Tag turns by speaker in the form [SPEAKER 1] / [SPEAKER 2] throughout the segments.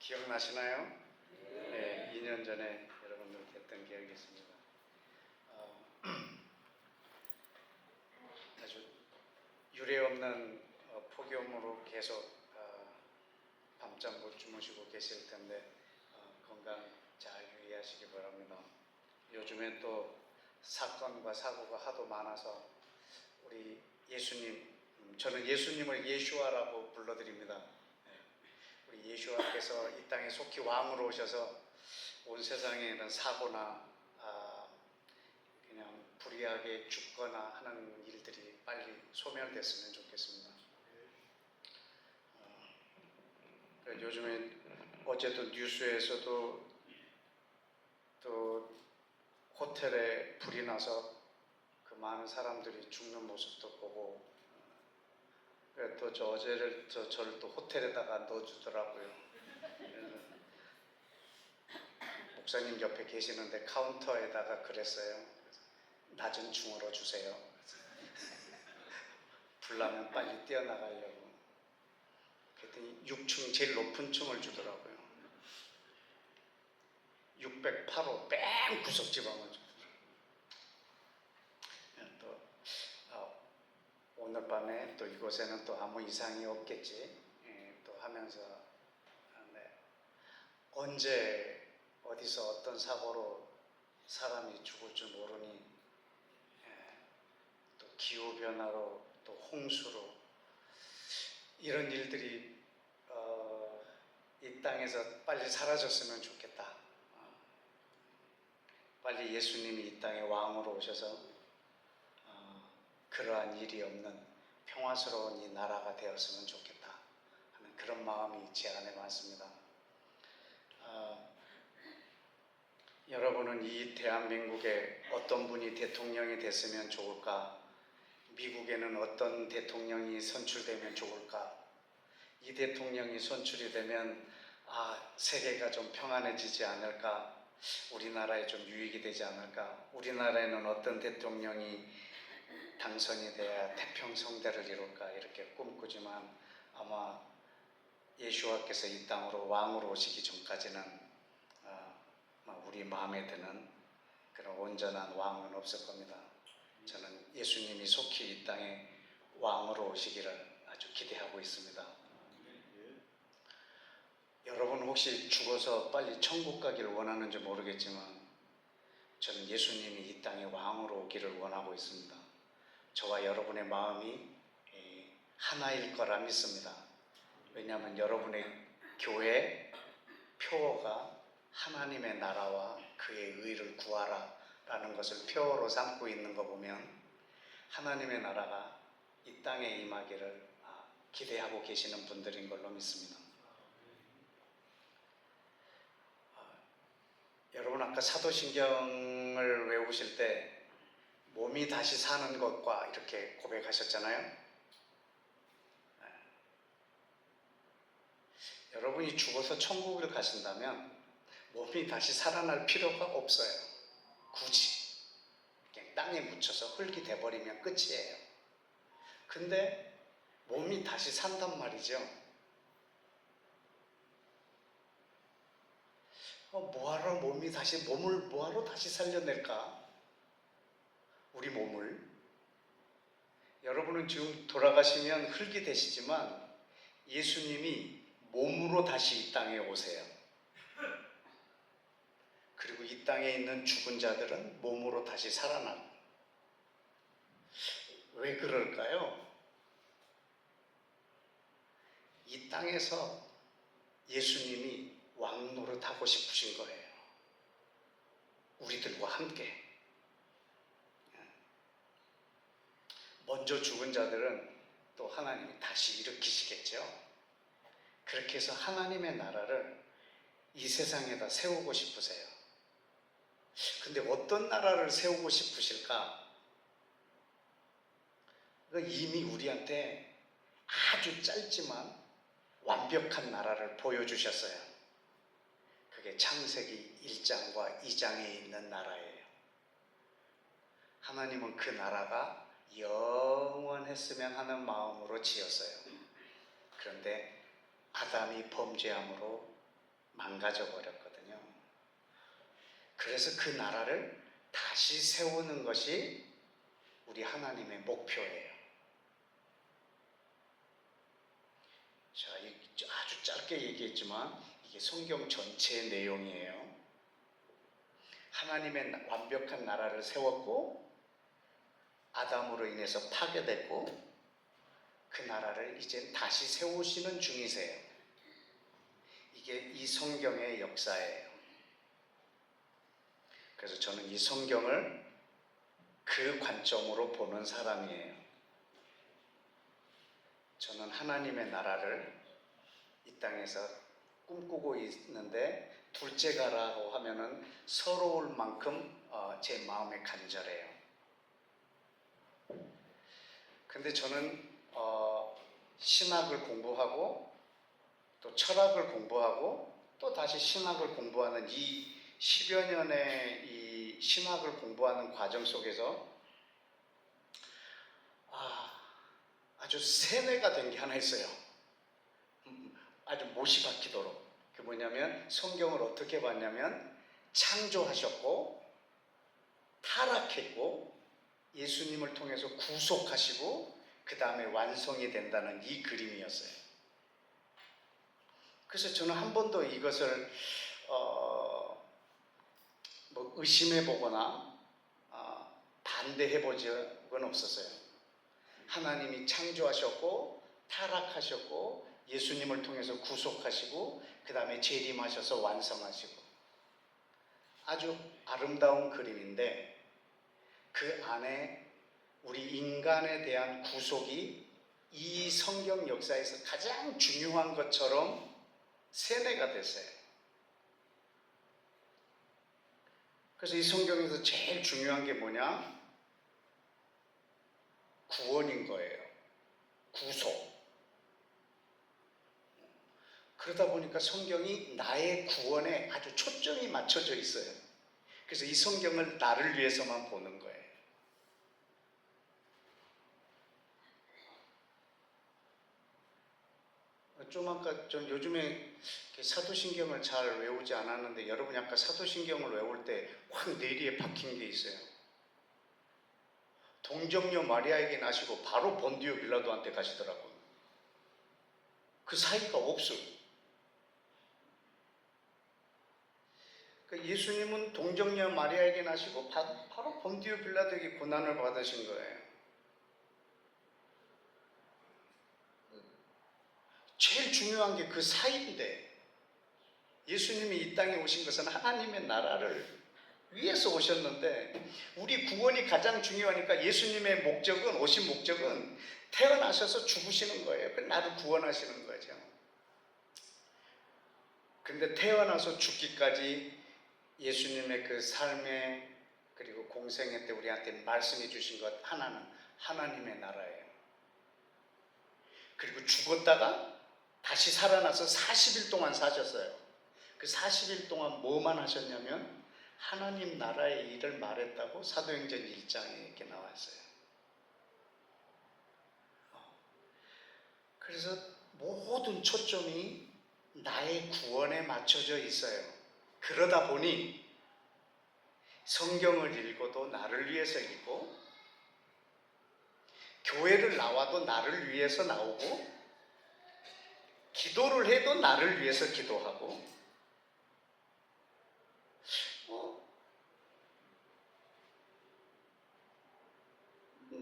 [SPEAKER 1] 기억나시나요? 네, 2년 전에 여러분들 뵀던 기억이 있습니다. 아주 유례없는 폭염으로 계속 밤잠 못 주무시고 계실 텐데 건강 잘 유의하시기 바랍니다. 요즘에 또 사건과 사고가 하도 많아서 우리 예수님, 저는 예수님을 예슈아라고 불러드립니다. 우리 예수와께서 이 땅에 속히 왕으로 오셔서 온 세상에 있는 사고나 그냥 불의하게 죽거나 하는 일들이 빨리 소멸됐으면 좋겠습니다. 요즘에 어제도 뉴스에서도 또 호텔에 불이 나서 그 많은 사람들이 죽는 모습도 보고 또 어제를 저를 또 호텔에다가 넣어주더라고요. 목사님 옆에 계시는데 카운터에다가 그랬어요. 낮은 층으로 주세요. 불나면 빨리 뛰어나가려고. 그랬더니 6층 제일 높은 층을 주더라고요. 608호 맨 구석지방을 주더라고요. 또 오늘 밤에 또 이곳에는 또 아무 이상이 없겠지 또 하면서 네. 언제 어디서 어떤 사고로 사람이 죽을 줄 모르니 또 기후변화로 또 홍수로 이런 일들이 이 땅에서 빨리 사라졌으면 좋겠다. 빨리 예수님이 이 땅에 왕으로 오셔서 그러한 일이 없는 평화스러운 이 나라가 되었으면 좋겠다 하는 그런 마음이 제 안에 많습니다. 여러분은 이 대한민국에 어떤 분이 대통령이 됐으면 좋을까? 미국에는 어떤 대통령이 선출되면 좋을까? 이 대통령이 선출이 되면 세계가 좀 평안해지지 않을까? 우리나라에 좀 유익이 되지 않을까? 우리나라에는 어떤 대통령이 당선이 돼야 태평성대를 이룰까? 이렇게 꿈꾸지만 아마 예수와께서 이 땅으로 왕으로 오시기 전까지는 우리 마음에 드는 그런 온전한 왕은 없을 겁니다. 저는 예수님이 속히 이 땅에 왕으로 오시기를 아주 기대하고 있습니다. 여러분 혹시 죽어서 빨리 천국 가기를 원하는지 모르겠지만 저는 예수님이 이 땅에 왕으로 오기를 원하고 있습니다. 저와 여러분의 마음이 하나일 거라 믿습니다. 왜냐하면 여러분의 교회 표어가 하나님의 나라와 그의 의를 구하라 라는 것을 표어로 삼고 있는 거 보면 하나님의 나라가 이 땅에 임하기를 기대하고 계시는 분들인 걸로 믿습니다. 여러분 아까 사도신경을 외우실 때 몸이 다시 사는 것과 이렇게 고백하셨잖아요. 여러분이 죽어서 천국을 가신다면 몸이 다시 살아날 필요가 없어요. 굳이 그냥 땅에 묻혀서 흙이 돼버리면 끝이에요. 근데 몸이 다시 산단 말이죠. 뭐하러 몸을 뭐하러 다시 살려낼까? 우리 몸을. 여러분은 지금 돌아가시면 흙이 되시지만 예수님이 몸으로 다시 이 땅에 오세요. 그리고 이 땅에 있는 죽은 자들은 몸으로 다시 살아나고. 왜 그럴까요? 이 땅에서 예수님이 왕 노릇하고 싶으신 거예요. 우리들과 함께. 먼저 죽은 자들은 또 하나님이 다시 일으키시겠죠. 그렇게 해서 하나님의 나라를 이 세상에다 세우고 싶으세요. 근데 어떤 나라를 세우고 싶으실까? 이미 우리한테 아주 짧지만 완벽한 나라를 보여주셨어요. 그게 창세기 1장과 2장에 있는 나라예요. 하나님은 그 나라가 영원했으면 하는 마음으로 지었어요. 그런데 아담이 범죄함으로 망가져 버렸거든요. 그래서 그 나라를 다시 세우는 것이 우리 하나님의 목표예요. 자, 아주 짧게 얘기했지만 이게 성경 전체의 내용이에요. 하나님의 완벽한 나라를 세웠고 아담으로 인해서 파괴됐고 그 나라를 이제 다시 세우시는 중이세요. 이게 이 성경의 역사예요. 그래서 저는 이 성경을 그 관점으로 보는 사람이에요. 저는 하나님의 나라를 이 땅에서 꿈꾸고 있는데 둘째가라고 하면은 서러울 만큼 제 마음에 간절해요. 근데 저는 신학을 공부하고 또 철학을 공부하고 또 다시 신학을 공부하는 이 10여 년의 이 신학을 공부하는 과정 속에서 아주 세뇌가 된 게 하나 있어요. 아주 못이 박히도록. 그게 뭐냐면 성경을 어떻게 봤냐면 창조하셨고 타락했고 예수님을 통해서 구속하시고 그 다음에 완성이 된다는 이 그림이었어요. 그래서 저는 한 번도 이것을 뭐 의심해보거나 반대해본 적은 없었어요. 하나님이 창조하셨고 타락하셨고 예수님을 통해서 구속하시고 그 다음에 재림하셔서 완성하시고 아주 아름다운 그림인데 그 안에 우리 인간에 대한 구속이 이 성경 역사에서 가장 중요한 것처럼 세뇌가 됐어요. 그래서 이 성경에서 제일 중요한 게 뭐냐? 구원인 거예요. 구속. 그러다 보니까 성경이 나의 구원에 아주 초점이 맞춰져 있어요. 그래서 이 성경을 나를 위해서만 보는 거예요. 좀 아까 전 요즘에 사도신경을 잘 외우지 않았는데 여러분이 아까 사도신경을 외울 때 확 뇌리에 박힌 게 있어요. 동정녀 마리아에게 나시고 바로 본디오 빌라도한테 가시더라고요. 그 사이가 없어요. 예수님은 동정녀 마리아에게 나시고 바로 본디오 빌라도에게 고난을 받으신 거예요. 제일 중요한 게 그 사이인데 예수님이 이 땅에 오신 것은 하나님의 나라를 위해서 오셨는데 우리 구원이 가장 중요하니까 예수님의 목적은 오신 목적은 태어나셔서 죽으시는 거예요. 그래서 나를 구원하시는 거죠. 근데 태어나서 죽기까지 예수님의 그 삶에 그리고 공생애 때 우리한테 말씀해 주신 것 하나는 하나님의 나라예요. 그리고 죽었다가 다시 살아나서 40일 동안 사셨어요. 그 40일 동안 뭐만 하셨냐면 하나님 나라의 일을 말했다고 사도행전 1장에 이렇게 나왔어요. 그래서 모든 초점이 나의 구원에 맞춰져 있어요. 그러다 보니 성경을 읽어도 나를 위해서 읽고 교회를 나와도 나를 위해서 나오고 기도를 해도 나를 위해서 기도하고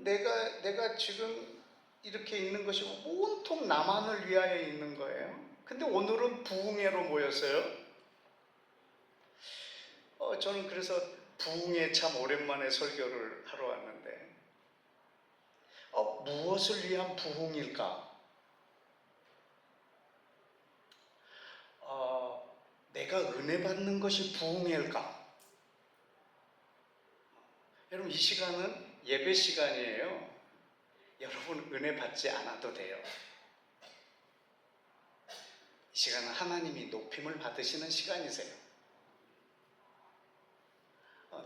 [SPEAKER 1] 내가 지금 이렇게 있는 것이 온통 나만을 위하여 있는 거예요. 근데 오늘은 부흥회로 모였어요. 저는 그래서 부흥회 참 오랜만에 설교를 하러 왔는데 무엇을 위한 부흥일까? 내가 은혜 받는 것이 부흥회일까? 여러분 이 시간은 예배 시간이에요. 여러분 은혜 받지 않아도 돼요. 이 시간은 하나님이 높임을 받으시는 시간이세요.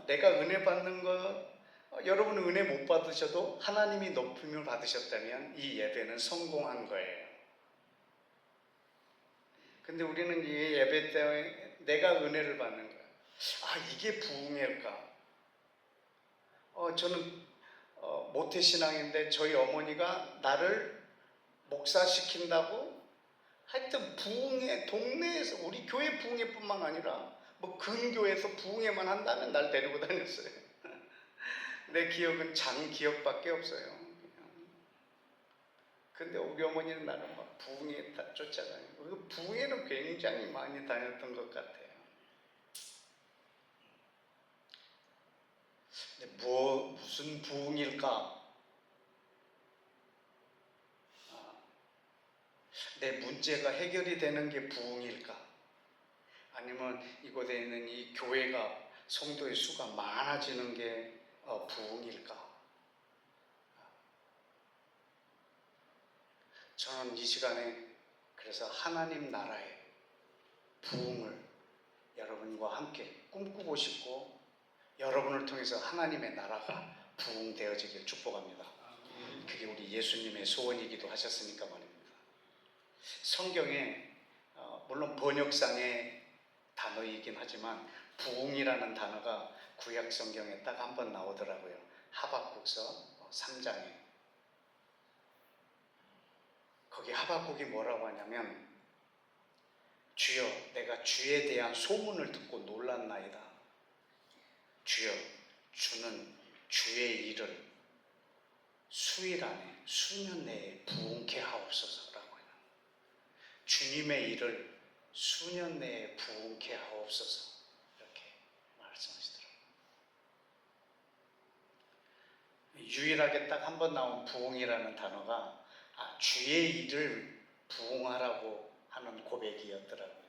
[SPEAKER 1] 내가 은혜 받는 거 여러분은 은혜 못 받으셔도 하나님이 높임을 받으셨다면 이 예배는 성공한 거예요. 근데 우리는 이 예배 때 내가 은혜를 받는 거야. 아, 이게 부흥일까? 저는 모태신앙인데 저희 어머니가 나를 목사시킨다고 하여튼 부흥회, 동네에서 우리 교회 부흥회뿐만 아니라 뭐 근교에서 부흥회만 한다면 날 데리고 다녔어요. 내 기억은 장 기억밖에 없어요. 근데 우리 어머니는 나를 막 부흥회 쫓아다니고, 부흥회는 굉장히 많이 다녔던 것 같아요. 근데 무슨 부흥일까? 내 문제가 해결이 되는 게 부흥일까? 아니면 이곳에 있는 이 교회가 성도의 수가 많아지는 게 부흥일까? 저는 이 시간에 그래서 하나님 나라의 부흥을 여러분과 함께 꿈꾸고 싶고, 여러분을 통해서 하나님의 나라가 부흥되어지길 축복합니다. 그게 우리 예수님의 소원이기도 하셨으니까 말입니다. 성경에 물론 번역상의 단어이긴 하지만 부흥이라는 단어가 구약 성경에 딱 한 번 나오더라고요. 하박국서 3장에. 거기 하박국이 뭐라고 하냐면, 주여, 내가 주에 대한 소문을 듣고 놀랐나이다. 주여, 주는 주의 일을 수일 안에, 수년 내에 부흥케 하옵소서라고 해요. 주님의 일을 수년 내에 부흥케 하옵소서, 이렇게 말씀하시더라고요. 유일하게 딱 한 번 나온 부흥이라는 단어가 주의 일을 부흥하라고 하는 고백이었더라고요.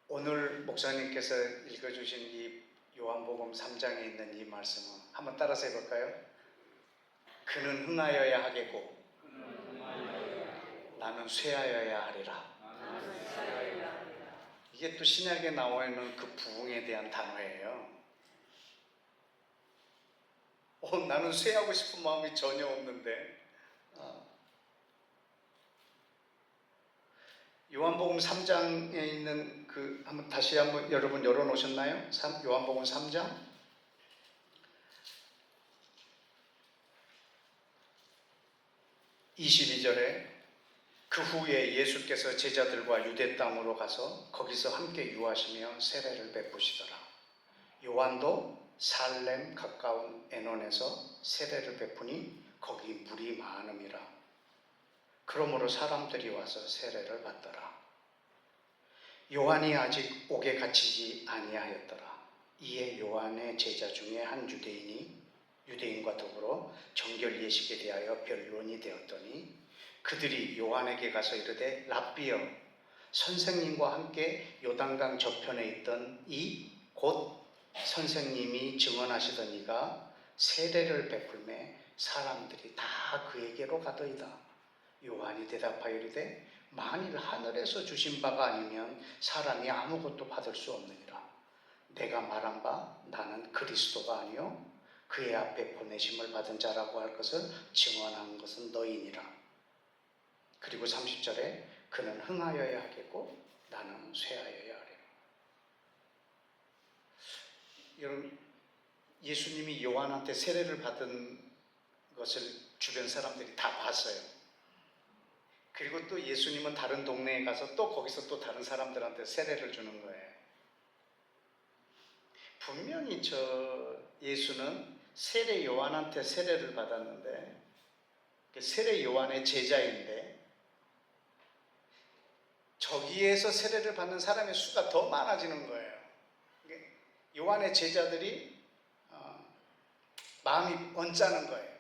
[SPEAKER 1] 오늘 목사님께서 읽어주신 이 요한복음 3장에 있는 이 말씀은 한번 따라서 해볼까요? 그는 흥하여야 하겠고 나는 쇠하여야 하리라. 이게 또 신약에 나와 있는 그 부흥에 대한 단어예요. 나는 쇠하고 싶은 마음이 전혀 없는데. 요한복음 3장에 있는 한번 다시 한번 여러분 열어놓으셨나요? 요한복음 3장 22절에 그 후에 예수께서 제자들과 유대 땅으로 가서 거기서 함께 유하시며 세례를 베푸시더라. 요한도 살렘 가까운 에논에서 세례를 베푸니 거기 물이 많음이라. 그러므로 사람들이 와서 세례를 받더라. 요한이 아직 옥에 갇히지 아니하였더라. 이에 요한의 제자 중에 한 유대인이 유대인과 더불어 정결 예식에 대하여 변론이 되었더니 그들이 요한에게 가서 이르되 랍비여, 선생님과 함께 요단강 저편에 있던 이 곧 선생님이 증언하시던 이가 세례를 베풀매 사람들이 다 그에게로 가더이다. 요한이 대답하여 이르되 만일 하늘에서 주신 바가 아니면 사람이 아무것도 받을 수 없느니라. 내가 말한 바 나는 그리스도가 아니요 그의 앞에 보내심을 받은 자라고 할 것을 증언한 것은 너희니라. 그리고 30절에 그는 흥하여야 하겠고 나는 쇠하여야 하리라. 여러분, 예수님이 요한한테 세례를 받은 것을 주변 사람들이 다 봤어요. 그리고 또 예수님은 다른 동네에 가서 또 거기서 또 다른 사람들한테 세례를 주는 거예요. 분명히 예수는 세례 요한한테 세례를 받았는데, 세례 요한의 제자인데 저기에서 세례를 받는 사람의 수가 더 많아지는 거예요. 요한의 제자들이 마음이 언짢은 거예요.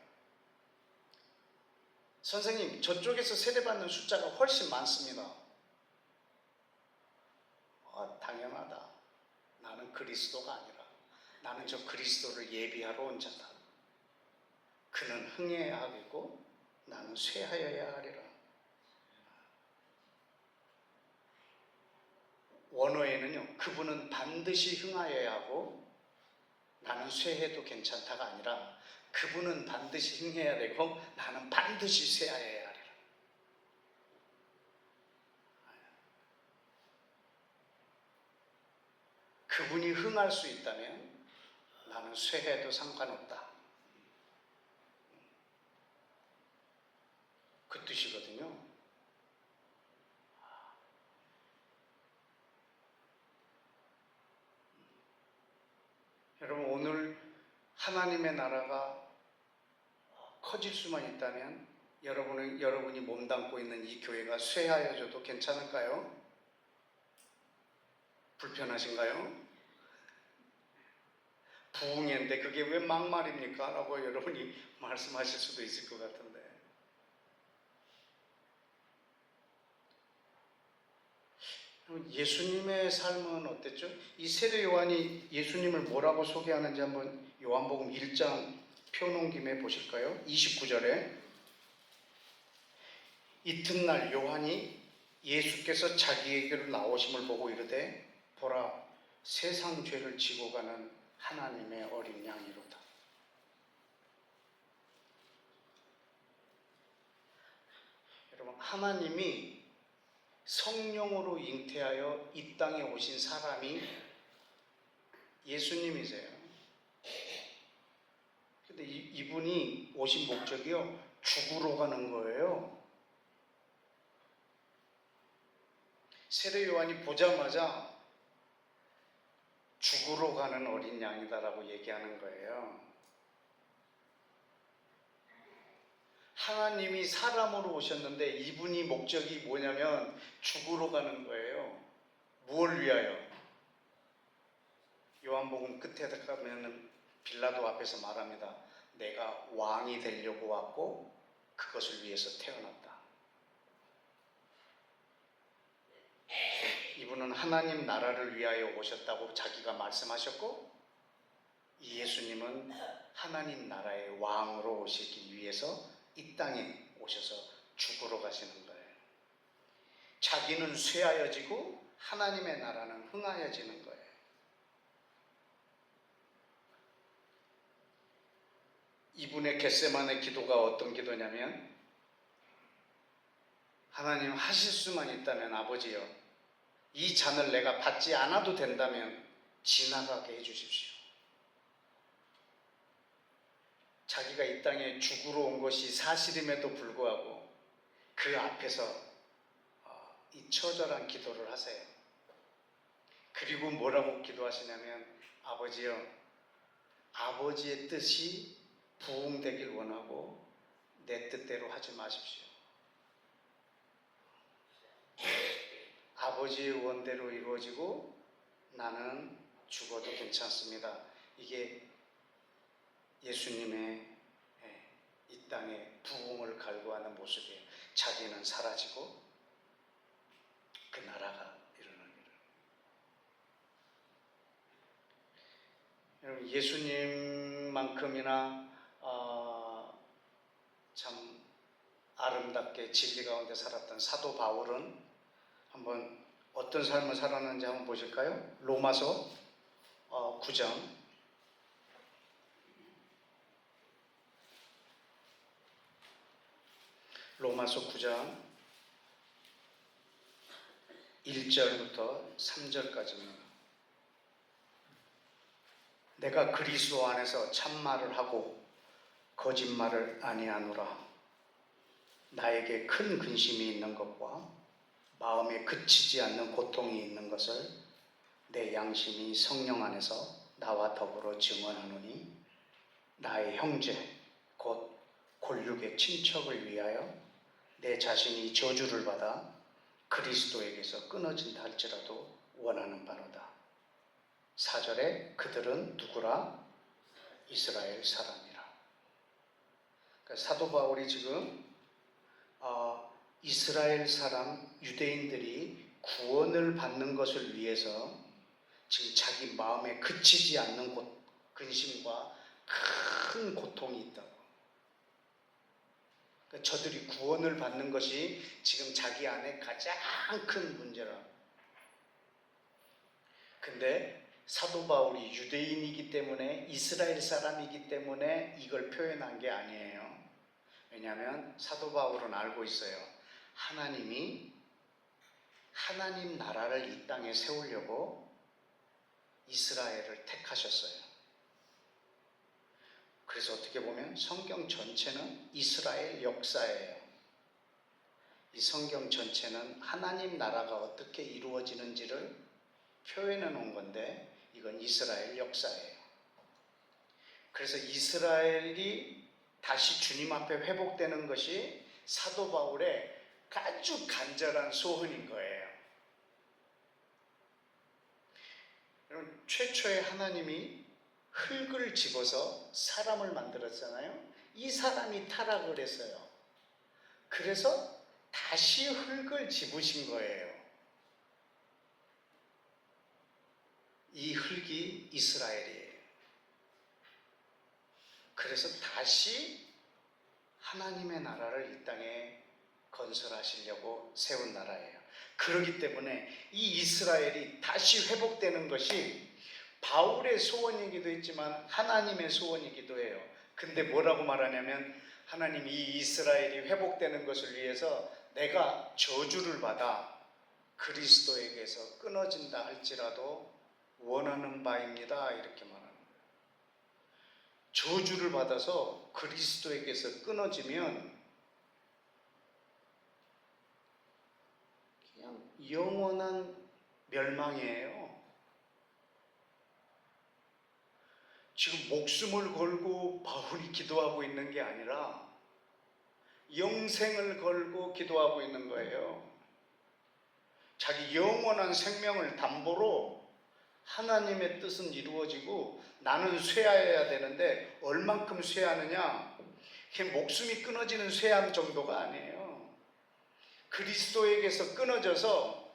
[SPEAKER 1] 선생님, 저쪽에서 세례받는 숫자가 훨씬 많습니다. 당연하다. 나는 그리스도가 아니라 나는 저 그리스도를 예비하러 온 자다. 그는 흥해야 하겠고 나는 쇠하여야 하리라. 원어에는요, 그분은 반드시 흥하여야 하고 나는 쇠해도 괜찮다가 아니라 그분은 반드시 흥해야 되고 나는 반드시 쇠하여야 하리라. 그분이 흥할 수 있다면 나는 쇠해도 상관없다. 그 뜻이거든요. 여러분, 오늘 하나님의 나라가 커질 수만 있다면 여러분이 몸담고 있는 이 교회가 쇠하여져도 괜찮을까요? 불편하신가요? 부흥회인데 그게 왜 막말입니까? 라고 여러분이 말씀하실 수도 있을 것 같은데, 예수님의 삶은 어땠죠? 이 세례 요한이 예수님을 뭐라고 소개하는지 한번 요한복음 1장 펴놓은 김에 보실까요? 29절에 이튿날 요한이 예수께서 자기에게로 나오심을 보고 이르되 보라, 세상 죄를 지고 가는 하나님의 어린 양이로다. 여러분, 하나님이 성령으로 잉태하여 이 땅에 오신 사람이 예수님이세요. 근데 이분이 오신 목적이요, 죽으러 가는 거예요. 세례 요한이 보자마자 죽으러 가는 어린 양이다라고 얘기하는 거예요. 하나님이 사람으로 오셨는데 이분이 목적이 뭐냐면 죽으러 가는 거예요. 무엇을 위하여? 요한복음 끝에 가면은 빌라도 앞에서 말합니다. 내가 왕이 되려고 왔고 그것을 위해서 태어났다. 이분은 하나님 나라를 위하여 오셨다고 자기가 말씀하셨고, 이 예수님은 하나님 나라의 왕으로 오시기 위해서 이 땅에 오셔서 죽으러 가시는 거예요. 자기는 쇠하여지고 하나님의 나라는 흥하여지는 거예요. 이분의 겟세마네 기도가 어떤 기도냐면, 하나님, 하실 수만 있다면 아버지여, 이 잔을 내가 받지 않아도 된다면 지나가게 해주십시오. 자기가 이 땅에 죽으러 온 것이 사실임에도 불구하고 그 앞에서 이 처절한 기도를 하세요. 그리고 뭐라고 기도하시냐면, 아버지여, 아버지의 뜻이 부응되길 원하고 내 뜻대로 하지 마십시오. 아버지의 원대로 이루어지고 나는 죽어도 괜찮습니다. 이게 예수님의 이 땅에 부흥을 갈구하는 모습이에요. 자기는 사라지고 그 나라가 일어나기를. 여러분, 예수님만큼이나 참 아름답게 진리 가운데 살았던 사도 바울은 한번 어떤 삶을 살았는지 한번 보실까요? 로마서 9장 로마서 9장 1절부터 3절까지입니다. 내가 그리스도 안에서 참말을 하고 거짓말을 아니하노라. 나에게 큰 근심이 있는 것과 마음에 그치지 않는 고통이 있는 것을 내 양심이 성령 안에서 나와 더불어 증언하노니, 나의 형제 곧 골육의 친척을 위하여 내 자신이 저주를 받아 그리스도에게서 끊어진다 할지라도 원하는 바로다. 4절에 그들은 누구라? 이스라엘 사람이라. 그러니까 사도 바울이 지금 이스라엘 사람 유대인들이 구원을 받는 것을 위해서 지금 자기 마음에 그치지 않는 근심과 큰 고통이 있다고. 그러니까 저들이 구원을 받는 것이 지금 자기 안에 가장 큰 문제라. 근데 사도 바울이 유대인이기 때문에, 이스라엘 사람이기 때문에 이걸 표현한 게 아니에요. 왜냐하면 사도 바울은 알고 있어요. 하나님이 하나님 나라를 이 땅에 세우려고 이스라엘을 택하셨어요. 그래서 어떻게 보면 성경 전체는 이스라엘 역사예요. 이 성경 전체는 하나님 나라가 어떻게 이루어지는지를 표현해 놓은 건데 이건 이스라엘 역사예요. 그래서 이스라엘이 다시 주님 앞에 회복되는 것이 사도 바울의 아주 간절한 소원인 거예요. 여러분, 최초에 하나님이 흙을 집어서 사람을 만들었잖아요. 이 사람이 타락을 했어요. 그래서 다시 흙을 집으신 거예요. 이 흙이 이스라엘이에요. 그래서 다시 하나님의 나라를 이 땅에 건설하시려고 세운 나라예요. 그렇기 때문에 이 이스라엘이 다시 회복되는 것이 바울의 소원이기도 했지만 하나님의 소원이기도 해요. 근데 뭐라고 말하냐면 하나님이 이 이스라엘이 회복되는 것을 위해서 내가 저주를 받아 그리스도에게서 끊어진다 할지라도 원하는 바입니다. 이렇게 말합니다. 저주를 받아서 그리스도에게서 끊어지면 그냥 영원한 멸망이에요. 지금 목숨을 걸고 바울이 기도하고 있는 게 아니라 영생을 걸고 기도하고 있는 거예요. 자기 영원한 생명을 담보로 하나님의 뜻은 이루어지고 나는 쇠하여야 되는데 얼만큼 쇠하느냐? 목숨이 끊어지는 쇠함 정도가 아니에요. 그리스도에게서 끊어져서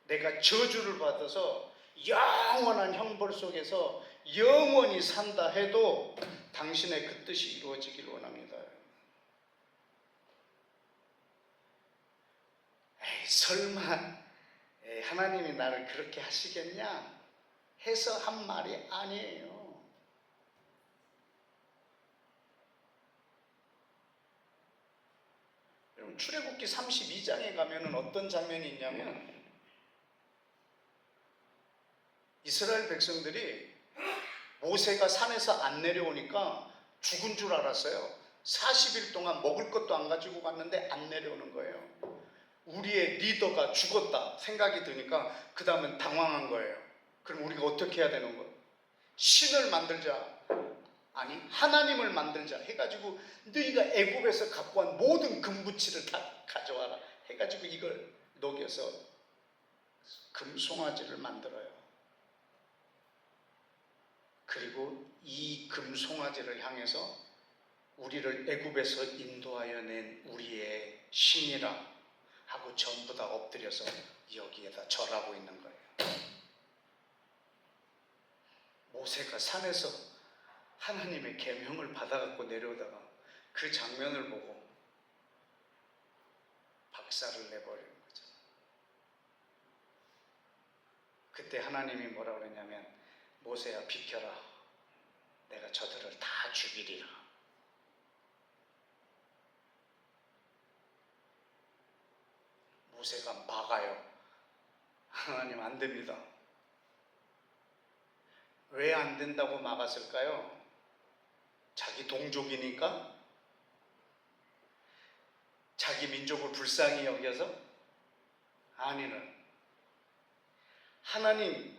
[SPEAKER 1] 내가 저주를 받아서 영원한 형벌 속에서 영원히 산다 해도 당신의 그 뜻이 이루어지길 원합니다. 설마 하나님이 나를 그렇게 하시겠냐 해서 한 말이 아니에요. 여러분, 출애굽기 32장에 가면은 어떤 장면이 있냐면 이스라엘 백성들이 모세가 산에서 안 내려오니까 죽은 줄 알았어요. 40일 동안 먹을 것도 안 가지고 갔는데 안 내려오는 거예요. 우리의 리더가 죽었다 생각이 드니까 그 다음엔 당황한 거예요. 그럼 우리가 어떻게 해야 되는 거예요? 신을 만들자. 아니, 하나님을 만들자 해가지고 너희가 애굽에서 갖고 온 모든 금부치를 다 가져와라 해가지고 이걸 녹여서 금송아지를 만들어요. 그리고 이 금송아지를 향해서 우리를 애굽에서 인도하여 낸 우리의 신이라 하고 전부 다 엎드려서 여기에다 절하고 있는 거예요. 모세가 산에서 하나님의 계명을 받아갖고 내려오다가 그 장면을 보고 박살을 내버리는 거죠. 그때 하나님이 뭐라 그랬냐면 모세야 비켜라. 내가 저들을 다 죽이리라. 모세가 막아요. 하나님 안 됩니다. 왜 안 된다고 막았을까요? 자기 동족이니까? 자기 민족을 불쌍히 여겨서? 아니는. 하나님,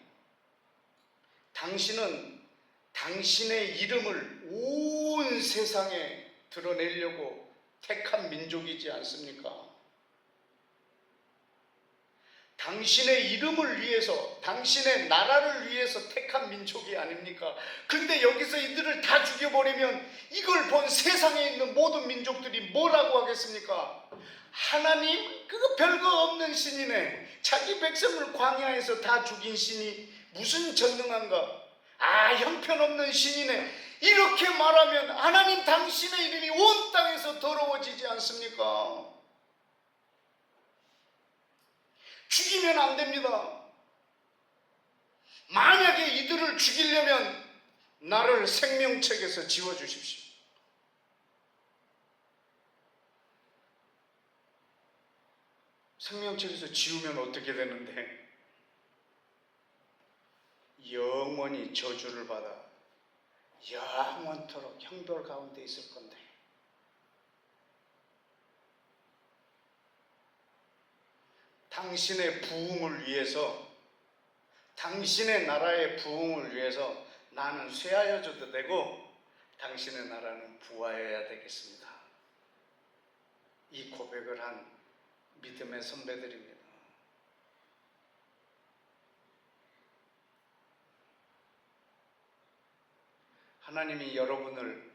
[SPEAKER 1] 당신은 당신의 이름을 온 세상에 드러내려고 택한 민족이지 않습니까? 당신의 이름을 위해서, 당신의 나라를 위해서 택한 민족이 아닙니까? 근데 여기서 이들을 다 죽여버리면 이걸 본 세상에 있는 모든 민족들이 뭐라고 하겠습니까? 하나님, 그거 별거 없는 신이네. 자기 백성을 광야에서 다 죽인 신이 무슨 전능한가? 아, 형편없는 신이네. 이렇게 말하면 하나님 당신의 이름이 온 땅에서 더러워지지 않습니까? 죽이면 안 됩니다. 만약에 이들을 죽이려면 나를 생명책에서 지워주십시오. 생명책에서 지우면 어떻게 되는데? 영원히 저주를 받아 영원토록 형돌 가운데 있을 건데, 당신의 부흥을 위해서, 당신의 나라의 부흥을 위해서 나는 쇠하여져도 되고 당신의 나라는 부하여야 되겠습니다. 이 고백을 한 믿음의 선배들입니다. 하나님이 여러분을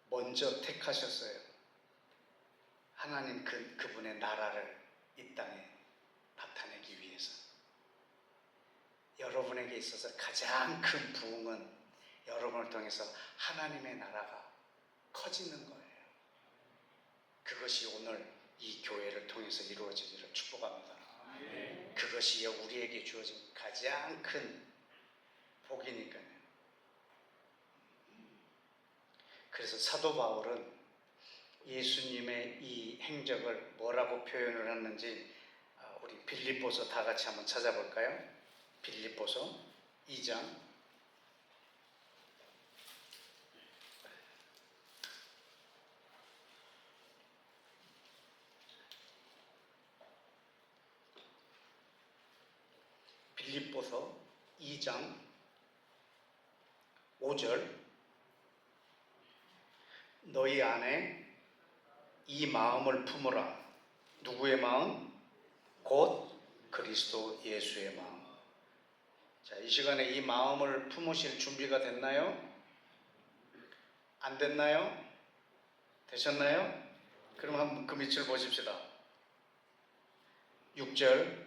[SPEAKER 1] 먼저 택하셨어요. 하나님 그분의 나라를 이 땅에 나타내기 위해서. 여러분에게 있어서 가장 큰 부흥은 여러분을 통해서 하나님의 나라가 커지는 거예요. 그것이 오늘 이 교회를 통해서 이루어지기를 축복합니다. 그것이 우리에게 주어진 가장 큰 복이니까요. 그래서 사도 바울은 예수님의 이 행적을 뭐라고 표현을 했는지 우리 빌립보서 다 같이 한번 찾아볼까요? 빌립보서 2장 5절 너희 안에 이 마음을 품으라. 누구의 마음? 곧 그리스도 예수의 마음. 자, 이 시간에 이 마음을 품으실 준비가 됐나요? 안 됐나요? 되셨나요? 그럼 한번 그 밑을 보십시다. 6절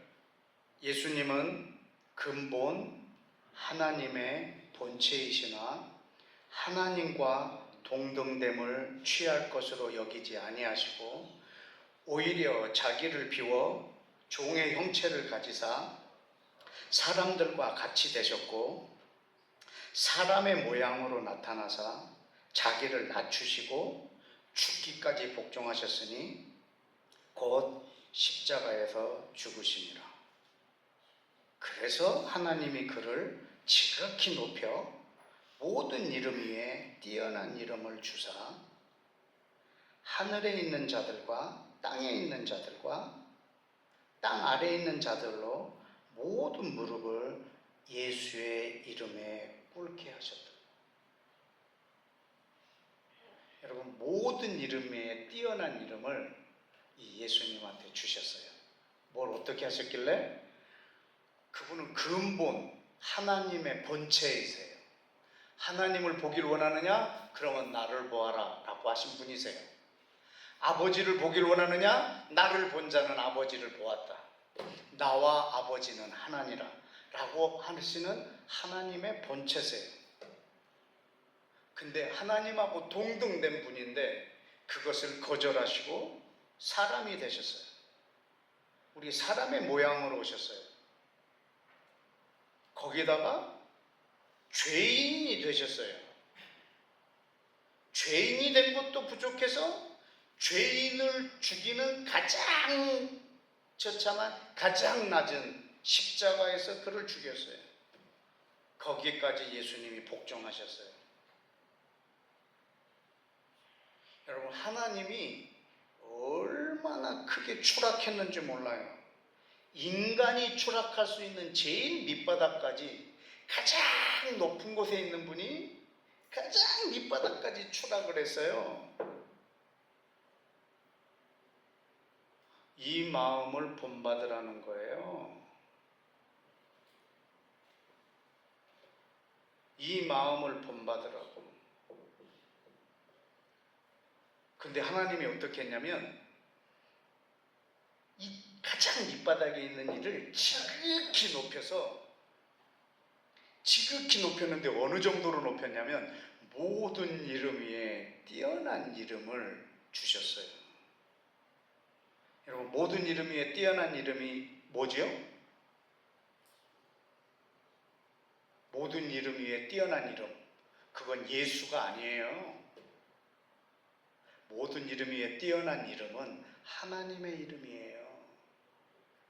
[SPEAKER 1] 예수님은 근본 하나님의 본체이시나 하나님과 동등됨을 취할 것으로 여기지 아니하시고 오히려 자기를 비워 종의 형체를 가지사 사람들과 같이 되셨고 사람의 모양으로 나타나사 자기를 낮추시고 죽기까지 복종하셨으니 곧 십자가에서 죽으심이라. 그래서 하나님이 그를 지극히 높여 모든 이름 위에 뛰어난 이름을 주사 하늘에 있는 자들과 땅에 있는 자들과 땅 아래에 있는 자들로 모든 무릎을 예수의 이름에 꿇게 하셨다. 여러분, 모든 이름 위에 뛰어난 이름을 이 예수님한테 주셨어요. 뭘 어떻게 하셨길래? 그분은 근본 하나님의 본체이세요. 하나님을 보기를 원하느냐? 그러면 나를 보아라 라고 하신 분이세요. 아버지를 보기를 원하느냐? 나를 본 자는 아버지를 보았다. 나와 아버지는 하나니라 라고 하시는 하나님의 본체세요. 근데 하나님하고 동등된 분인데 그것을 거절하시고 사람이 되셨어요. 우리 사람의 모양으로 오셨어요. 거기다가 죄인이 되셨어요. 죄인이 된 것도 부족해서 죄인을 죽이는 가장 처참한 가장 낮은 십자가에서 그를 죽였어요. 거기까지 예수님이 복종하셨어요. 여러분, 하나님이 얼마나 크게 추락했는지 몰라요. 인간이 추락할 수 있는 제일 밑바닥까지 가장 높은 곳에 있는 분이 가장 밑바닥까지 추락을 했어요. 이 마음을 본받으라는 거예요. 이 마음을 본받으라고. 근데 하나님이 어떻게 했냐면 이 가장 밑바닥에 있는 이를 지극히 높였는데 어느 정도로 높였냐면 모든 이름 위에 뛰어난 이름을 주셨어요. 여러분, 모든 이름 위에 뛰어난 이름이 뭐지요? 모든 이름 위에 뛰어난 이름, 그건 예수가 아니에요. 모든 이름 위에 뛰어난 이름은 하나님의 이름이에요.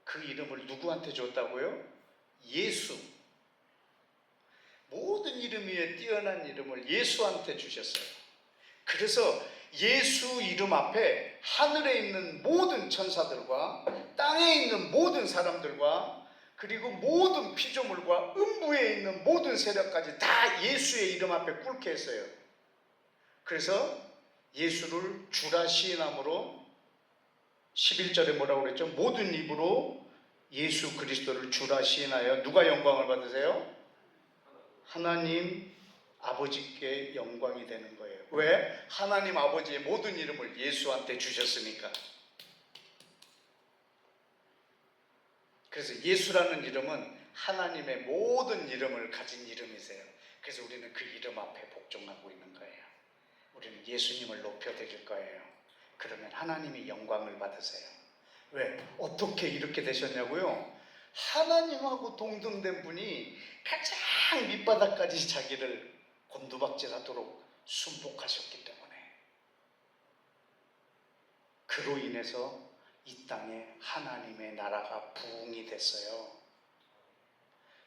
[SPEAKER 1] 그 이름을 누구한테 줬다고요? 예수. 모든 이름 위에 뛰어난 이름을 예수한테 주셨어요. 그래서 예수 이름 앞에 하늘에 있는 모든 천사들과 땅에 있는 모든 사람들과 그리고 모든 피조물과 음부에 있는 모든 세력까지 다 예수의 이름 앞에 꿇게 했어요. 그래서 예수를 주라 시인함으로 11절에 뭐라고 그랬죠? 모든 입으로 예수 그리스도를 주라 시인하여 누가 영광을 받으세요? 하나님 아버지께 영광이 되는 거예요. 왜? 하나님 아버지의 모든 이름을 예수한테 주셨으니까. 그래서 예수라는 이름은 하나님의 모든 이름을 가진 이름이세요. 그래서 우리는 그 이름 앞에 복종하고 있는 거예요. 우리는 예수님을 높여드릴 거예요. 그러면 하나님이 영광을 받으세요. 왜? 어떻게 이렇게 되셨냐고요? 하나님하고 동등된 분이 가장 밑바닥까지 자기를 곤두박질하도록 순복하셨기 때문에, 그로 인해서 이 땅에 하나님의 나라가 부흥이 됐어요.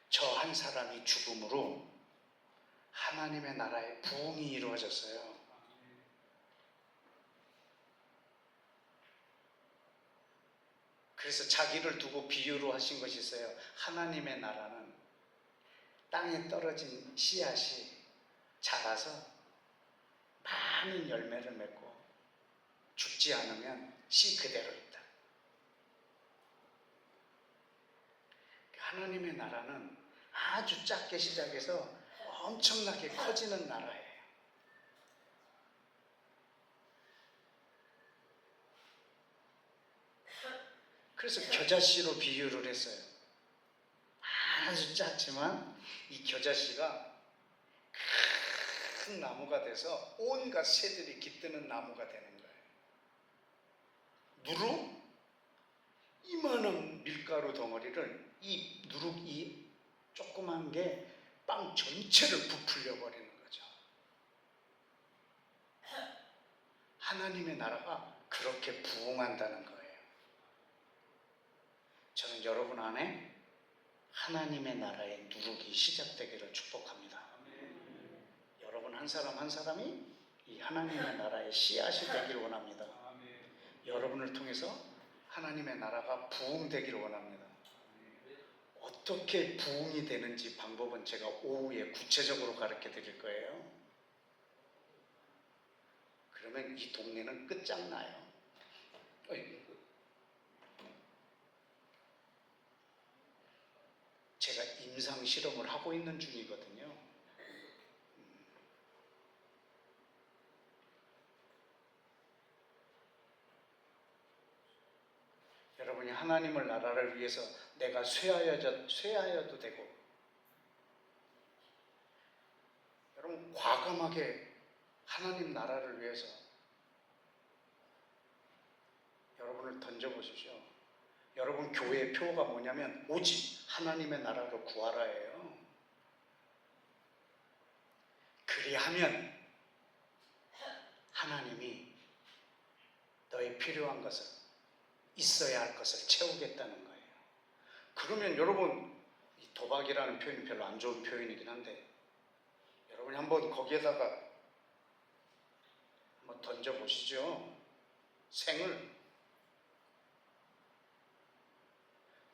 [SPEAKER 1] 저 한 사람이 죽음으로 하나님의 나라의 부흥이 이루어졌어요. 그래서 자기를 두고 비유로 하신 것이 있어요. 하나님의 나라는 땅에 떨어진 씨앗이 자라서 많은 열매를 맺고 죽지 않으면 씨 그대로 있다. 하나님의 나라는 아주 작게 시작해서 엄청나게 커지는 나라예요. 그래서 겨자씨로 비유를 했어요. 아주 작지만 이 겨자씨가 큰 나무가 돼서 온갖 새들이 깃드는 나무가 되는 거예요. 누룩? 이만한 밀가루 덩어리를 이 누룩이 조그만 게 빵 전체를 부풀려 버리는 거죠. 하나님의 나라가 그렇게 부흥한다는 거예요. 저는 여러분 안에 하나님의 나라의 누룩이 시작되기를 축복합니다. 여러분 한 사람 한 사람이 이 하나님의 나라의 씨앗이 되기를 원합니다. 여러분을 통해서 하나님의 나라가 부흥되기를 원합니다. 어떻게 부흥이 되는지 방법은 제가 오후에 구체적으로 가르쳐 드릴 거예요. 그러면 이 동네는 끝장나요. 제가 임상 실험을 하고 있는 중이거든요. 여러분이 하나님의 나라를 위해서 내가 쇠하여도 되고, 여러분 과감하게 하나님 나라를 위해서 여러분을 던져보십시오. 여러분 교회의 표가 뭐냐면 오직 하나님의 나라를 구하라예요. 그리하면 하나님이 너의 필요한 것을, 있어야 할 것을 채우겠다는 거예요. 그러면 여러분, 이 도박이라는 표현이 별로 안 좋은 표현이긴 한데, 여러분이 한번 거기에다가 한번 던져보시죠. 생을.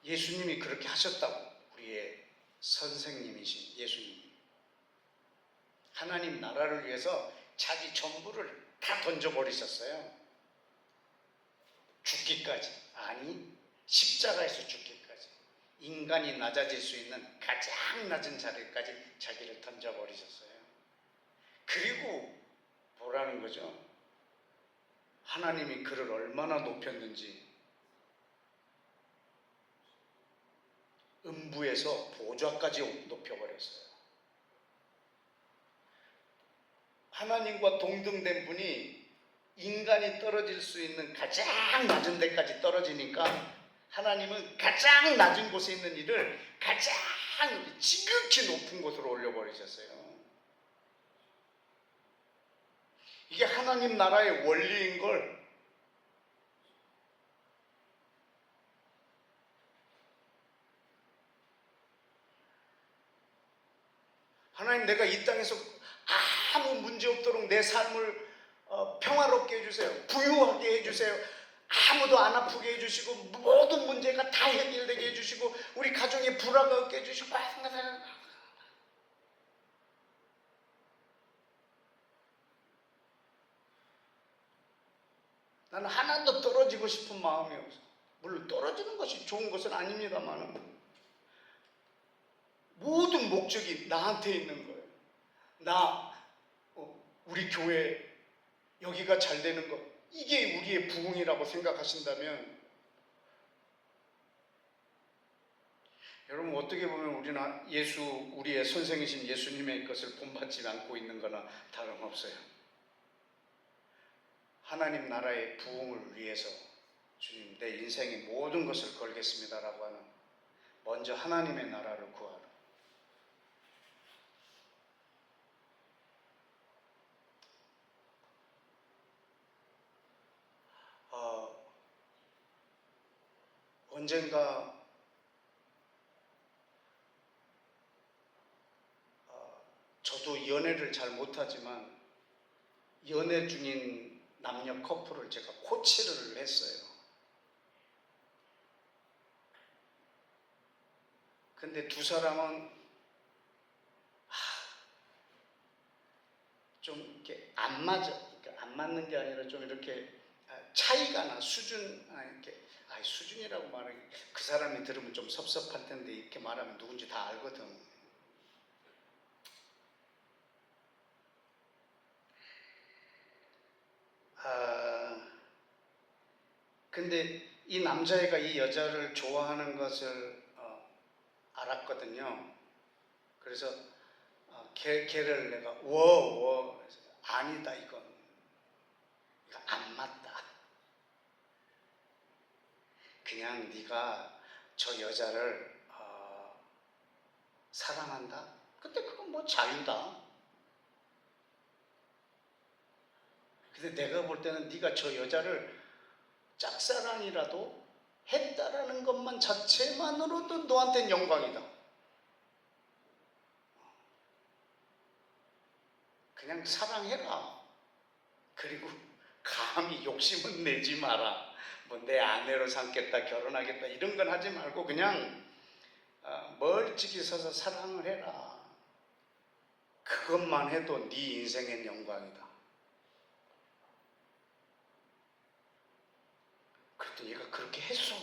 [SPEAKER 1] 예수님이 그렇게 하셨다고. 우리의 선생님이신 예수님. 하나님 나라를 위해서 자기 전부를 다 던져버리셨어요. 죽기까지. 아니, 십자가에서 죽기까지. 인간이 낮아질 수 있는 가장 낮은 자리까지 자기를 던져버리셨어요. 그리고 뭐라는 거죠? 하나님이 그를 얼마나 높였는지, 음부에서 보좌까지 높여버렸어요. 하나님과 동등된 분이 인간이 떨어질 수 있는 가장 낮은 데까지 떨어지니까 하나님은 가장 낮은 곳에 있는 이를 가장 지극히 높은 곳으로 올려버리셨어요. 이게 하나님 나라의 원리인 걸 내가 이 땅에서 아무 문제 없도록 내 삶을 평화롭게 해주세요. 부유하게 해주세요. 아무도 안 아프게 해주시고 모든 문제가 다 해결되게 해주시고 우리 가정에 불화가 없게 해주시고 나는 하나도 떨어지고 싶은 마음이 없어. 물론 떨어지는 것이 좋은 것은 아닙니다만 모든 목적이 나한테 있는 거예요. 우리 교회 여기가 잘 되는 것, 이게 우리의 부흥이라고 생각하신다면 여러분 어떻게 보면 우리는 우리의 선생이신 예수님의 것을 본받지 않고 있는 거나 다름없어요. 하나님 나라의 부흥을 위해서 주님 내 인생의 모든 것을 걸겠습니다라고 하는 먼저 하나님의 나라를 구하라. 언젠가 저도 연애를 잘 못하지만 연애 중인 남녀 커플을 제가 코치를 했어요. 근데 두 사람은 좀 이렇게 안 맞아. 그러니까 안 맞는 게 아니라 좀 이렇게 차이가 나. 수준이라고 말하기 그 사람이 들으면 좀 섭섭할 텐데 이렇게 말하면 누군지 다 알거든. 근데 이 남자애가 이 여자를 좋아하는 것을 알았거든요. 그래서 걔를 내가 아니다 이거 안 맞다. 그냥 네가 저 여자를 사랑한다? 근데 그건 뭐 자유다. 근데 내가 볼 때는 네가 저 여자를 짝사랑이라도 했다라는 것만 자체만으로도 너한테는 영광이다. 그냥 사랑해라. 그리고 감히 욕심은 내지 마라. 뭐 내 아내로 삼겠다, 결혼하겠다 이런 건 하지 말고 그냥 멀찍이 서서 사랑을 해라. 그것만 해도 네 인생의 영광이다. 그랬더니 얘가 그렇게 했어.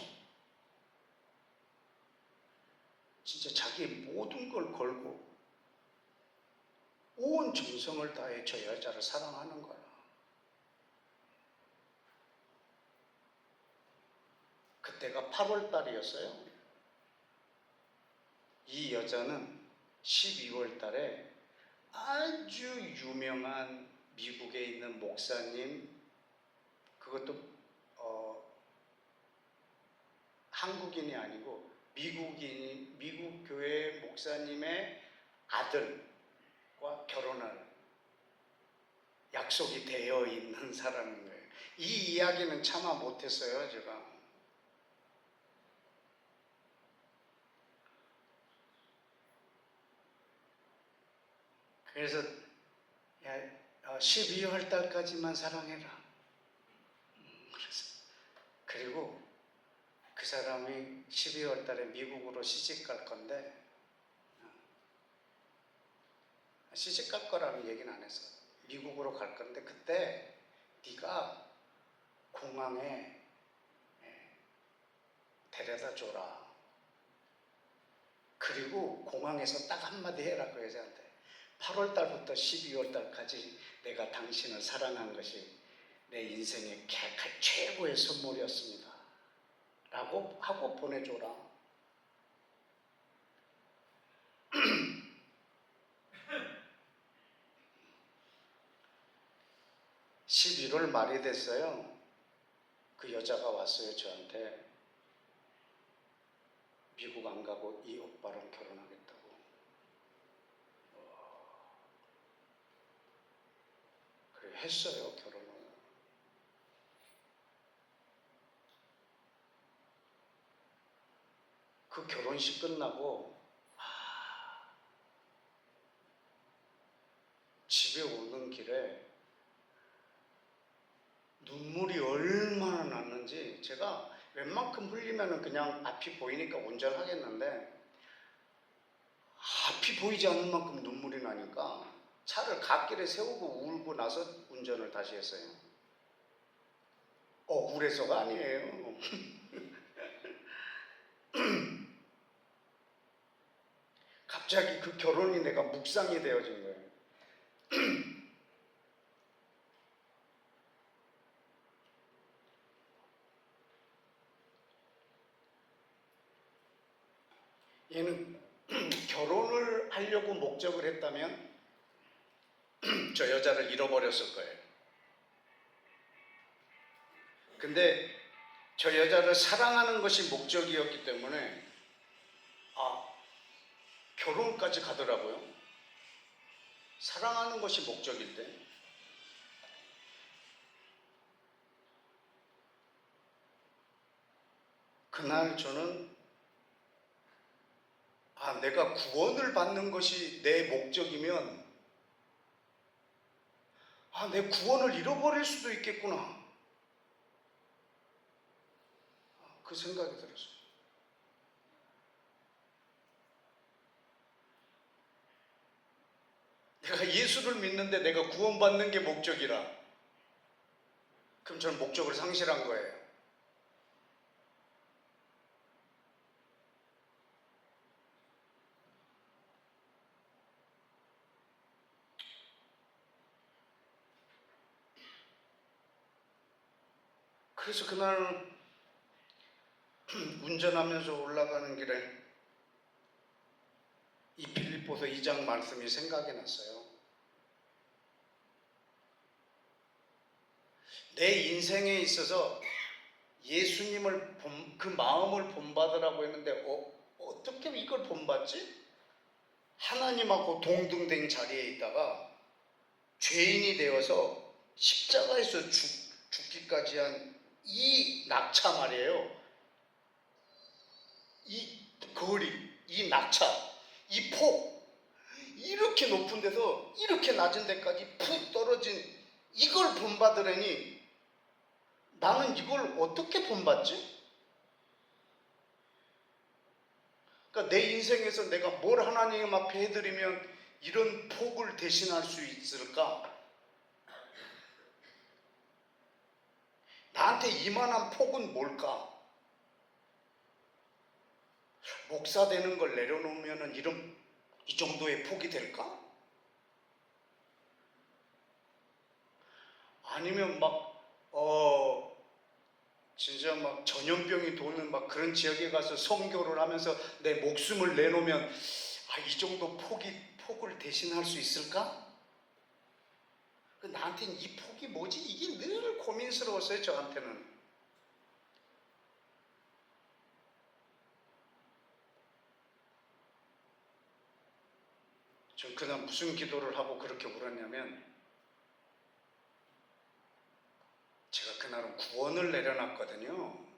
[SPEAKER 1] 진짜 자기의 모든 걸 걸고 온 정성을 다해 저 여자를 사랑하는 거야. 그때가 8월 달이었어요. 이 여자는 12월 달에 아주 유명한 미국에 있는 목사님, 그것도 한국인이 아니고 미국 교회 목사님의 아들과 결혼할 약속이 되어 있는 사람인 거예요. 이 이야기는 차마 못했어요, 제가. 그래서 12월 달까지만 사랑해라. 그리고 그 사람이 12월 달에 미국으로 시집 갈 건데 시집 갈 거라는 얘기는 안 했어. 미국으로 갈 건데 그때 네가 공항에 데려다 줘라. 그리고 공항에서 딱 한마디 해라 그 여자한테. 8월 달부터 12월 달까지 내가 당신을 사랑한 것이 내 인생의 최고의 선물이었습니다. 라고 하고 보내줘라. 11월 말이 됐어요. 그 여자가 왔어요, 저한테. 미국 안 가고 이 오빠랑 결혼하겠다고. 그래 했어요, 결혼을. 그 결혼식 끝나고 집에 오는 길에 눈물이 얼마나 났는지, 제가 웬만큼 흘리면 그냥 앞이 보이니까 운전하겠는데 앞이 보이지 않는 만큼 눈물이 나니까 차를 갓길에 세우고 울고 나서 운전을 다시 했어요. 억울해서가 아니에요. 갑자기 그 결혼이 내가 묵상이 되어진 거예요. 얘는 결혼을 하려고 목적을 했다면 저 여자를 잃어버렸을 거예요. 근데 저 여자를 사랑하는 것이 목적이었기 때문에 결혼까지 가더라고요. 사랑하는 것이 목적일 때. 그날 저는 내가 구원을 받는 것이 내 목적이면 내 구원을 잃어버릴 수도 있겠구나. 그 생각이 들었어요. 내가 예수를 믿는데 내가 구원받는 게 목적이라. 그럼 저는 목적을 상실한 거예요. 그래서 그날 운전하면서 올라가는 길에 이 빌립보서 2장 말씀이 생각이 났어요. 내 인생에 있어서 예수님을 그 마음을 본받으라고 했는데 어떻게 이걸 본받지? 하나님하고 동등된 자리에 있다가 죄인이 되어서 십자가에서 죽기까지 한 이 낙차 말이에요. 이 거리, 이 낙차, 이 폭, 이렇게 높은 데서 이렇게 낮은 데까지 푹 떨어진 이걸 본받으려니 나는 이걸 어떻게 본받지? 그러니까 내 인생에서 내가 뭘 하나님 앞에 해드리면 이런 폭을 대신할 수 있을까? 나한테 이만한 폭은 뭘까? 목사 되는 걸 내려놓으면 이 정도의 폭이 될까? 아니면 진짜 전염병이 도는 그런 지역에 가서 선교를 하면서 내 목숨을 내놓으면 이 정도 폭을 대신할 수 있을까? 나한테는 이 폭이 뭐지? 이게 늘 고민스러웠어요, 저한테는. 전 그날 무슨 기도를 하고 그렇게 울었냐면, 제가 그날은 구원을 내려놨거든요.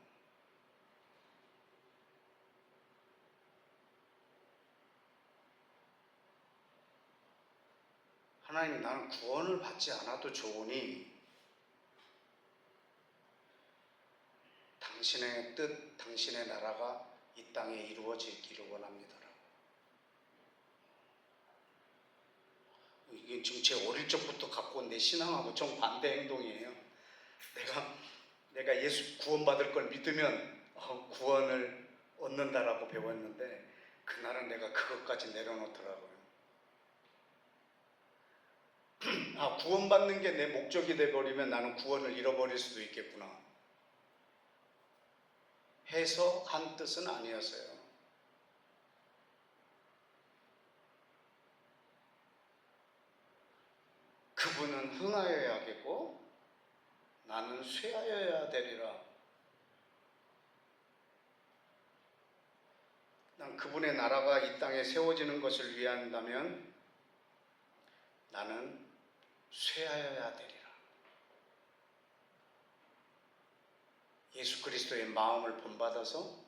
[SPEAKER 1] 하나님, 나는 구원을 받지 않아도 좋으니 당신의 뜻, 당신의 나라가 이 땅에 이루어지기를 원합니다. 이게 지금 제 어릴 적부터 갖고 온 내 신앙하고 정반대 행동이에요. 내가 예수 구원받을 걸 믿으면 구원을 얻는다라고 배웠는데 그날은 내가 그것까지 내려놓더라고요. 구원받는 게 내 목적이 돼버리면 나는 구원을 잃어버릴 수도 있겠구나 해서 한 뜻은 아니었어요. 그분은 흥하여야겠고 나는 쇠하여야 되리라. 난 그분의 나라가 이 땅에 세워지는 것을 위한다면 나는 쇠하여야 되리라. 예수 그리스도의 마음을 본받아서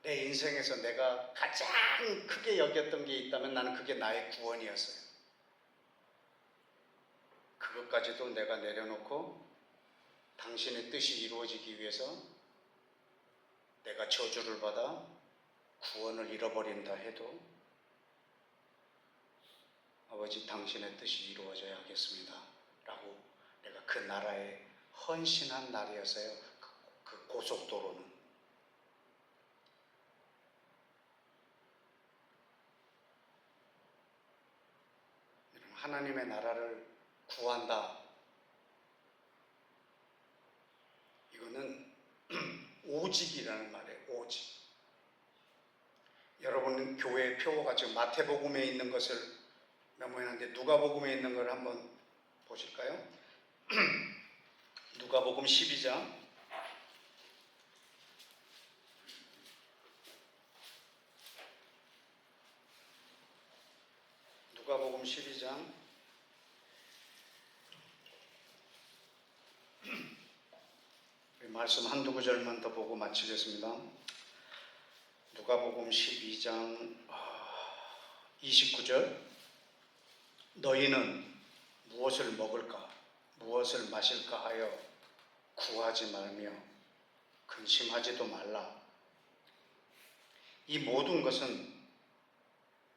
[SPEAKER 1] 내 인생에서 내가 가장 크게 여겼던 게 있다면 나는 그게 나의 구원이었어요. 그것까지도 내가 내려놓고 당신의 뜻이 이루어지기 위해서 내가 저주를 받아 구원을 잃어버린다 해도 아버지 당신의 뜻이 이루어져야 하겠습니다 라고 내가 그 나라에 헌신한 날이었어요. 그 고속도로는. 하나님의 나라를 구한다. 이거는 오직이라는 말이에요. 오직. 여러분 교회 표가 지금 마태복음에 있는 것을 메모했는데 누가복음에 있는 걸 한번 보실까요? 누가복음 12장 누가복음 12장 말씀 한두 구절만 더 보고 마치겠습니다. 누가복음 12장 29절 너희는 무엇을 먹을까 무엇을 마실까 하여 구하지 말며 근심하지도 말라. 이 모든 것은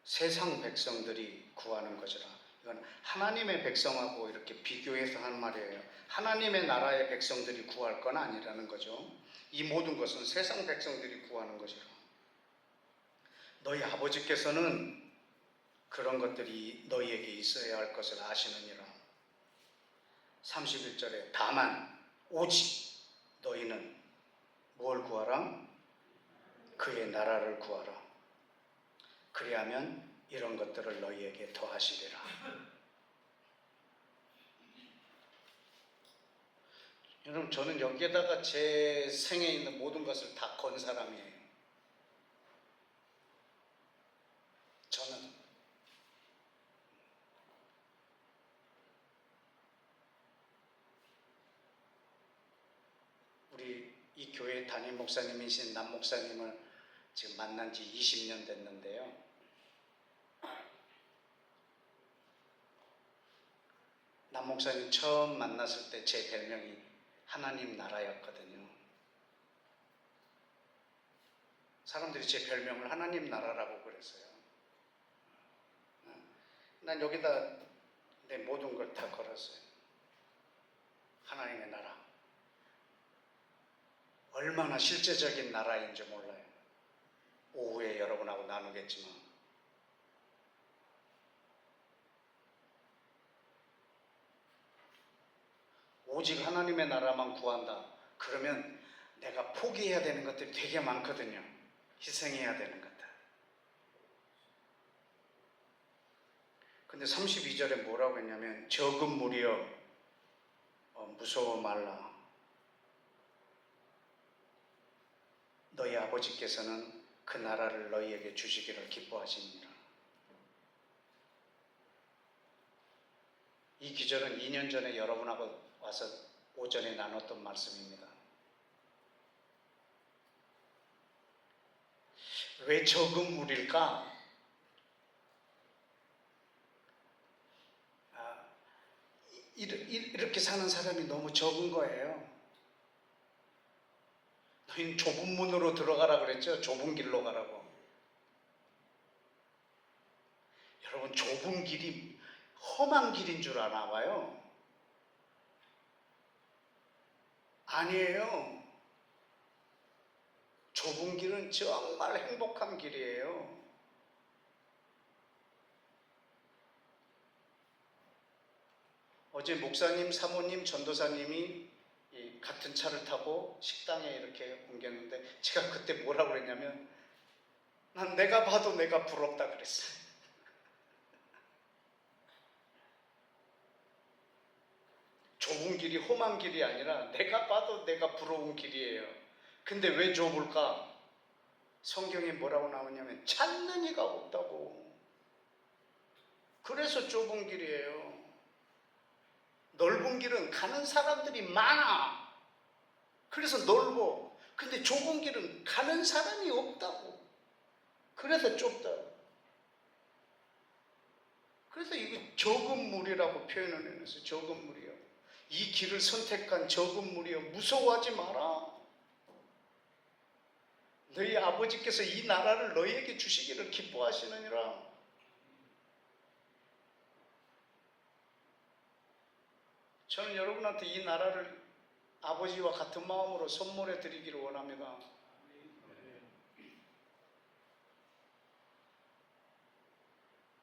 [SPEAKER 1] 세상 백성들이 구하는 것이라. 이건 하나님의 백성하고 이렇게 비교해서 하는 말이에요. 하나님의 나라의 백성들이 구할 건 아니라는 거죠. 이 모든 것은 세상 백성들이 구하는 것이라. 너희 아버지께서는 그런 것들이 너희에게 있어야 할 것을 아시느니라. 31절에 다만 오직 너희는 뭘 구하라? 그의 나라를 구하라. 그리하면 이런 것들을 너희에게 더하시리라. 여러분 저는 여기에다가 제 생에 있는 모든 것을 다 건 사람이에요. 저는 우리 이 교회 담임 목사님이신 남 목사님을 지금 만난 지 20년 됐는데요. 남 목사님 처음 만났을 때 제 별명이 하나님 나라였거든요. 사람들이 제 별명을 하나님 나라라고 그랬어요. 난 여기다 내 모든 걸 다 걸었어요. 하나님의 나라. 얼마나 실제적인 나라인지 몰라요. 오후에 여러분하고 나누겠지만 오직 하나님의 나라만 구한다. 그러면 내가 포기해야 되는 것들이 되게 많거든요. 희생해야 되는 것들. 근데 32절에 뭐라고 했냐면 적은 무리여 무서워 말라. 너희 아버지께서는 그 나라를 너희에게 주시기를 기뻐하시니라. 이 기절은 2년 전에 여러분하고 와서 오전에 나눴던 말씀입니다. 왜 적은 무리일까? 이렇게 사는 사람이 너무 적은 거예요. 너희는 좁은 문으로 들어가라 그랬죠? 좁은 길로 가라고. 여러분 좁은 길이 험한 길인 줄 아나 봐요. 아니에요. 좁은 길은 정말 행복한 길이에요. 어제 목사님, 사모님, 전도사님이 같은 차를 타고 식당에 이렇게 옮겼는데 제가 그때 뭐라고 그랬냐면 난 내가 봐도 내가 부럽다 그랬어요. 좁은 길이 험한 길이 아니라 내가 봐도 내가 부러운 길이에요. 근데 왜 좁을까? 성경에 뭐라고 나오냐면 찾는 이가 없다고. 그래서 좁은 길이에요. 넓은 길은 가는 사람들이 많아. 그래서 넓어. 근데 좁은 길은 가는 사람이 없다고. 그래서 좁다고. 그래서 이거 적은 무리라고 표현을 해놨어요. 적은 무리요. 이 길을 선택한 적은 무리요. 무서워하지 마라. 너희 아버지께서 이 나라를 너희에게 주시기를 기뻐하시느니라. 저는 여러분한테 이 나라를 아버지와 같은 마음으로 선물해 드리기를 원합니다.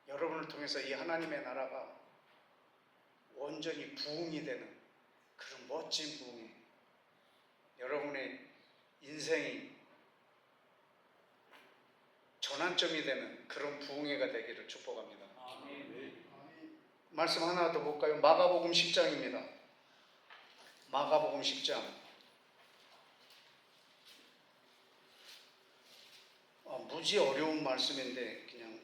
[SPEAKER 1] 여러분을 통해서 이 하나님의 나라가 온전히 부흥이 되는 그런 멋진 부흥이, 여러분의 인생이 전환점이 되는 그런 부흥회가 되기를 축복합니다. 말씀 하나 더 볼까요? 마가복음 10장입니다. 마가복음 10장. 무지 어려운 말씀인데 그냥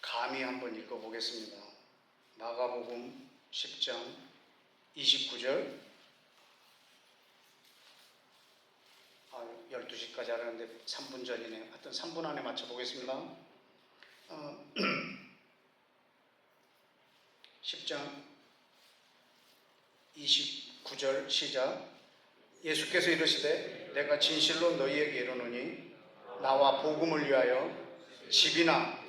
[SPEAKER 1] 감히 한번 읽어보겠습니다. 마가복음 10장 29절. 12시까지 하려는데 3분 전이네요. 하여튼 3분 안에 맞춰보겠습니다. 10장 29절 시작. 예수께서 이르시되 내가 진실로 너희에게 이르노니 나와 복음을 위하여 집이나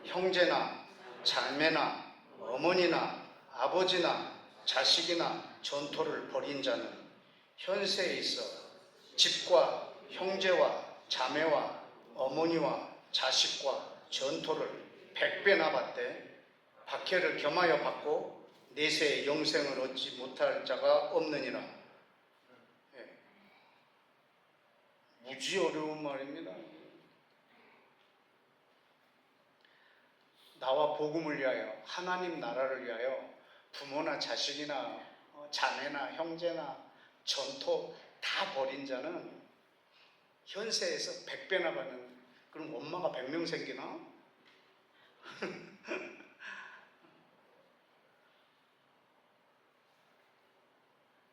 [SPEAKER 1] 형제나 자매나 어머니나 아버지나 자식이나 전토를 벌인 자는 현세에 있어 집과 형제와 자매와 어머니와 자식과 전토를 100배나 받되 박해를 겸하여 받고 내세의 영생을 얻지 못할 자가 없느니라. 무지 어려운 말입니다. 나와 복음을 위하여, 하나님 나라를 위하여 부모나 자식이나 자매나 형제나 전토 다 버린 자는 현세에서 100배나 받는. 그럼 엄마가 100명 생기나?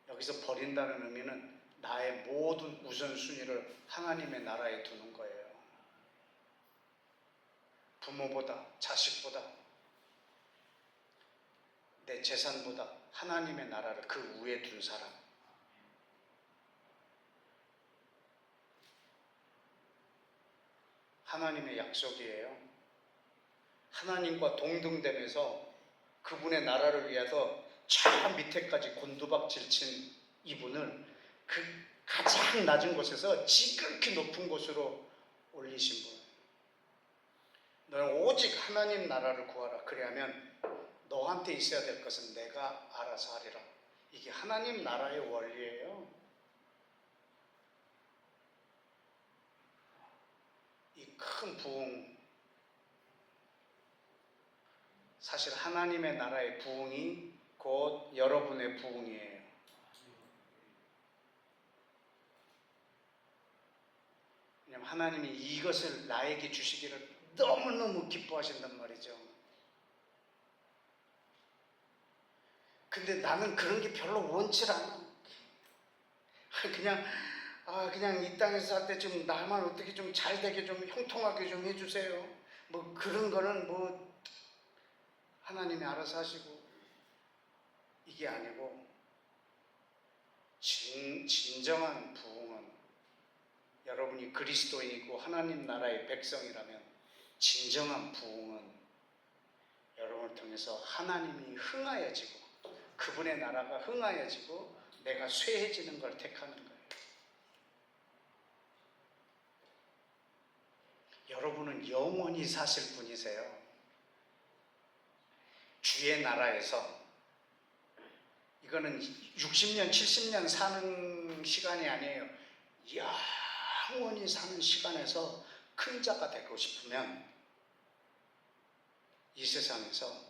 [SPEAKER 1] 여기서 버린다는 의미는 나의 모든 우선순위를 하나님의 나라에 두는 거예요. 부모보다, 자식보다, 내 재산보다 하나님의 나라를 그 위에 둔 사람. 하나님의 약속이에요. 하나님과 동등되면서 그분의 나라를 위해서 저 밑에까지 곤두박질 친 이분을 그 가장 낮은 곳에서 지극히 높은 곳으로 올리신 분. 너는 오직 하나님 나라를 구하라. 그래야면 너한테 있어야 될 것은 내가 알아서 하리라. 이게 하나님 나라의 원리예요. 이 큰 부흥, 사실 하나님의 나라의 부흥이 곧 여러분의 부흥이에요. 왜냐하면 하나님이 이것을 나에게 주시기를 너무너무 기뻐하신단 말이죠. 근데 나는 그런 게 별로 원치 않아. 그냥 이 땅에서 살 때 좀 나만 어떻게 좀 잘 되게 좀 형통하게 좀 해주세요. 뭐 그런 거는 뭐 하나님이 알아서 하시고, 이게 아니고 진정한 부흥은, 여러분이 그리스도인이고 하나님 나라의 백성이라면 진정한 부흥은 여러분을 통해서 하나님이 흥하여지고 그분의 나라가 흥하여지고 내가 쇠해지는 걸 택하는 거예요. 여러분은 영원히 사실 분이세요. 주의 나라에서, 이거는 60년, 70년 사는 시간이 아니에요. 영원히 사는 시간에서 큰 자가 되고 싶으면 이 세상에서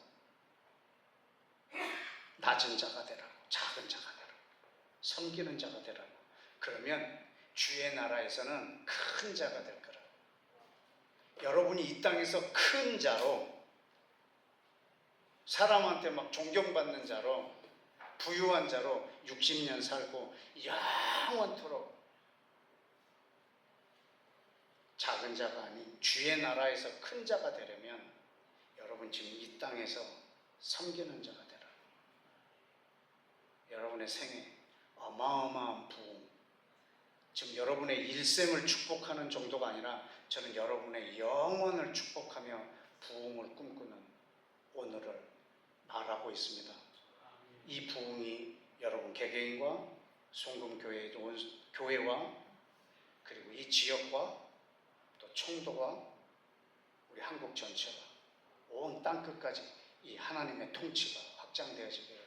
[SPEAKER 1] 낮은 자가 되라고, 작은 자가 되라고, 섬기는 자가 되라고. 그러면 주의 나라에서는 큰 자가 될 거라고. 여러분이 이 땅에서 큰 자로, 사람한테 막 존경받는 자로, 부유한 자로 60년 살고 영원토록 작은 자가 아닌 주의 나라에서 큰 자가 되려면 여러분 지금 이 땅에서 섬기는 자가 되라. 여러분의 생에 어마어마한 부흥, 지금 여러분의 일생을 축복하는 정도가 아니라 저는 여러분의 영혼을 축복하며 부흥을 꿈꾸는 오늘을 말하고 있습니다. 이 부흥이 여러분 개개인과 송금교회와 그리고 이 지역과 또 청도와 우리 한국 전체가 온 땅끝까지 이 하나님의 통치가 확장되어지게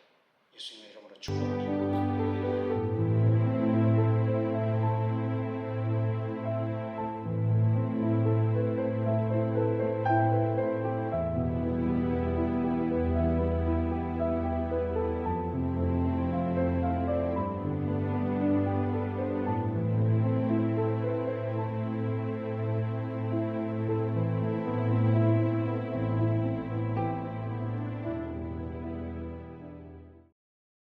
[SPEAKER 1] 예수님의 이름으로 축복합니다.